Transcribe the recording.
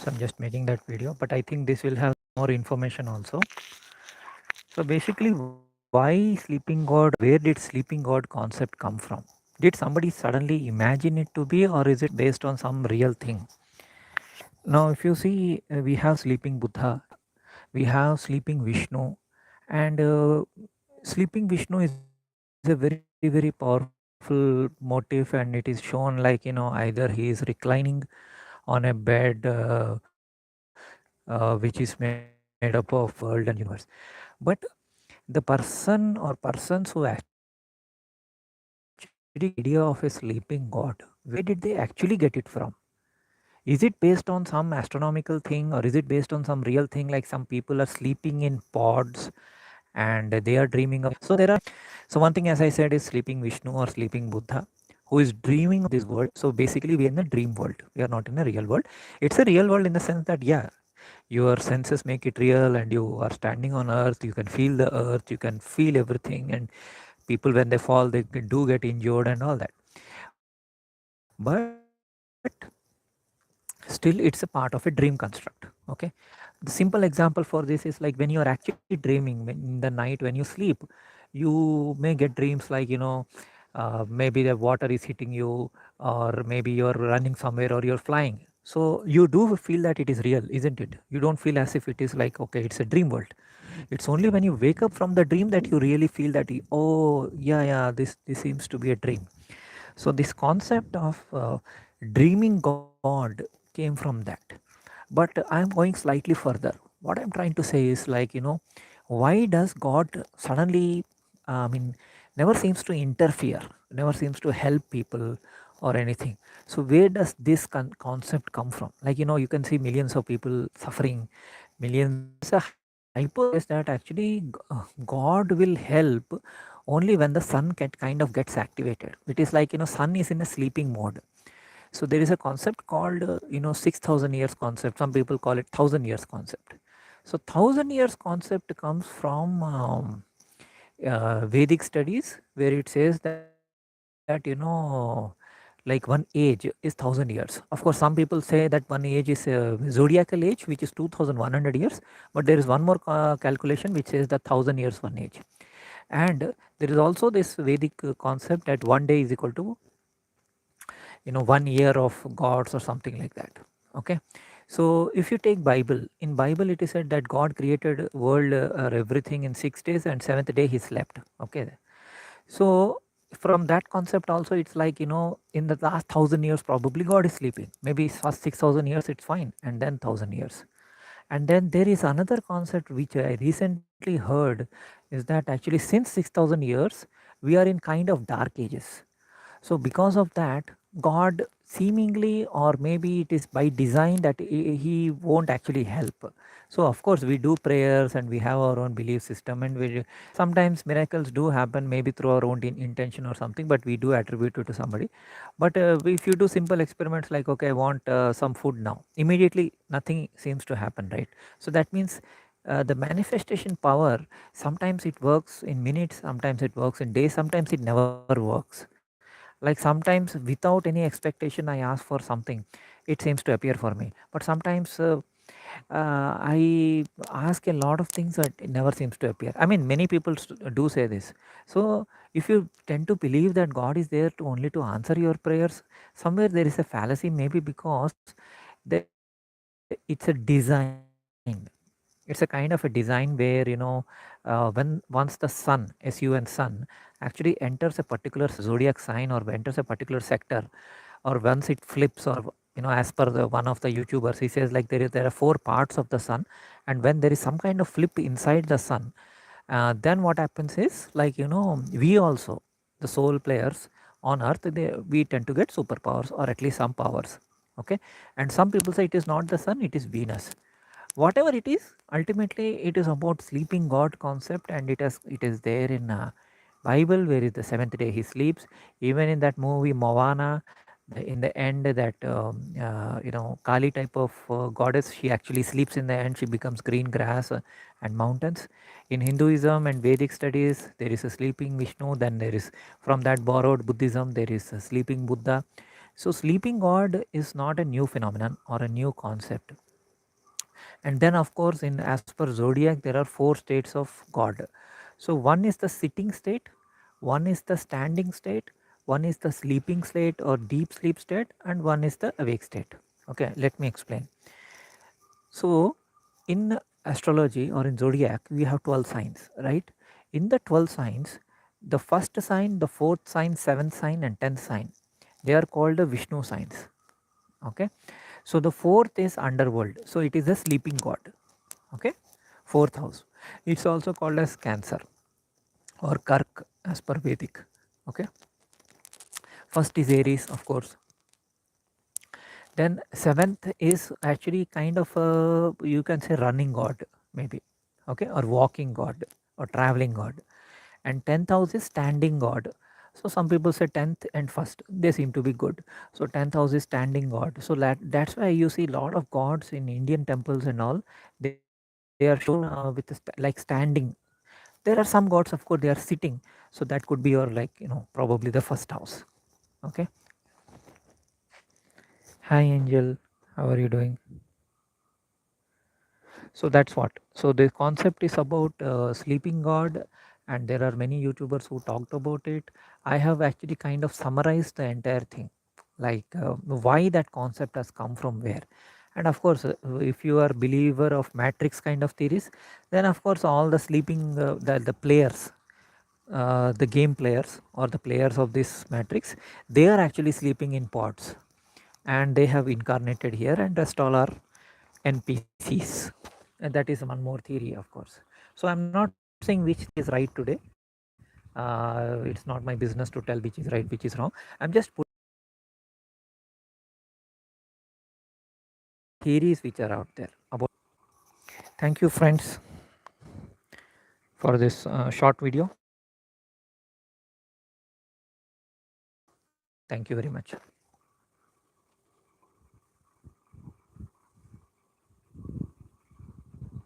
I'm just making that video, but I think this will have more information also. So basically, why sleeping god, where did sleeping god concept come from? Did somebody suddenly imagine it to be, or is it based on some real thing? Now, if you see, we have sleeping Buddha, we have sleeping Vishnu, and sleeping Vishnu is a very, very powerful motif, and it is shown like, either he is reclining on a bed which is made up of world and universe. But the person or persons who actually created this idea of a sleeping god, where did they actually get it from? Is it based on some astronomical thing, or is it based on some real thing? Like some people are sleeping in pods and they are dreaming of sleeping. So one thing, as I said, is sleeping Vishnu or sleeping Buddha, who is dreaming of this world. So basically, we are in a dream world. We are not in a real world. It's a real world in the sense that, yeah, your senses make it real, and you are standing on earth. You can feel the earth. You can feel everything. And people, when they fall, they do get injured and all that. But still, it's a part of a dream construct. Okay. The simple example for this is like when you are actually dreaming, in the night when you sleep, you may get dreams like, maybe the water is hitting you, or maybe you're running somewhere, or you're flying. So you do feel that it is real, isn't it? You don't feel as if it is like, okay, it's a dream world. It's only when you wake up from the dream that you really feel that, oh yeah, yeah, this seems to be a dream. So this concept of dreaming god came from that. But I'm going slightly further. What I'm trying to say is like, why does God suddenly, I mean, never seems to interfere, never seems to help people or anything? So where does this concept come from? Like, you can see millions of people suffering, millions. There is a hypothesis that actually God will help only when the sun kind of gets activated. It is like, sun is in a sleeping mode. So there is a concept called 6,000 years concept. Some people call it 1,000 years concept. So 1,000 years concept comes from Vedic studies, where it says that like one age is 1,000 years. Of course, some people say that one age is a zodiacal age, which is 2,100 years. But there is one more calculation which says that 1,000 years one age. And there is also this Vedic concept that one day is equal to 1 year of gods or something like that. Okay. So if you take Bible, in Bible it is said that God created world or everything in 6 days, and seventh day he slept. Okay. So from that concept also, it's like, in the last 1,000 years probably God is sleeping. Maybe first 6,000 years it's fine, and then 1,000 years. And then there is another concept which I recently heard, is that actually since 6,000 years we are in kind of dark ages. So because of that, God seemingly, or maybe it is by design, that he won't actually help. So of course we do prayers and we have our own belief system, and we sometimes miracles do happen, maybe through our own intention or something, but we do attribute it to somebody. But if you do simple experiments like, okay, I want some food now, immediately nothing seems to happen, right? So that means the manifestation power, sometimes it works in minutes, sometimes it works in days, sometimes it never works. Like sometimes without any expectation I ask for something, it seems to appear for me. But sometimes I ask a lot of things that it never seems to appear. I mean, many people do say this. So if you tend to believe that God is there to only to answer your prayers, somewhere there is a fallacy, maybe because it's a design. It's a kind of a design where, when once the sun, sun, actually enters a particular zodiac sign, or enters a particular sector, or once it flips, or as per the one of the YouTubers, he says like there are four parts of the sun, and when there is some kind of flip inside the sun, then what happens is like, we also, the soul players on earth, we tend to get superpowers, or at least some powers. Okay. And some people say it is not the sun, it is Venus. Whatever it is, ultimately it is about sleeping god concept, and it is there in Bible, where is the seventh day he sleeps. Even in that movie Moana, in the end, that Kali type of goddess, she actually sleeps in the end. She becomes green grass and mountains. In Hinduism and Vedic studies, there is a sleeping Vishnu. Then there is, from that borrowed Buddhism, there is a sleeping Buddha. So sleeping god is not a new phenomenon or a new concept. And then of course in as per zodiac there are four states of god. So one is the sitting state, one is the standing state, one is the sleeping state or deep sleep state, and one is the awake state. Okay, let me explain. So in astrology or in zodiac we have 12 signs, right? In the 12 signs, the first sign, the fourth sign, seventh sign, and 10th sign, they are called the Vishnu signs. Okay, so the fourth is underworld, so it is a sleeping god. Okay, fourth house, it's also called as Cancer or Kark as per Vedic. Okay, first is Aries, of course. Then seventh is actually kind of a, you can say, running god maybe. Okay, or walking god or traveling god. And 10th house is standing god. So some people say 10th and first, they seem to be good. So 10th house is standing god. So that's why you see a lot of gods in Indian temples and all, they are shown with like standing. There are some gods, of course, they are sitting. So that could be your, like, probably the first house. Okay. Hi Angel, how are you doing? So that's what. So the concept is about sleeping god, and there are many YouTubers who talked about it. I have actually kind of summarized the entire thing, like why that concept has come from where. And of course, if you are believer of matrix kind of theories, then of course all the sleeping the players, the game players or the players of this matrix, they are actually sleeping in pods, and they have incarnated here, and rest all are NPCs. And that is one more theory, of course. So I'm not saying which is right today. It's not my business to tell which is right, which is wrong. I'm just putting theories which are out there about. Thank you, friends, for this short video. Thank you very much.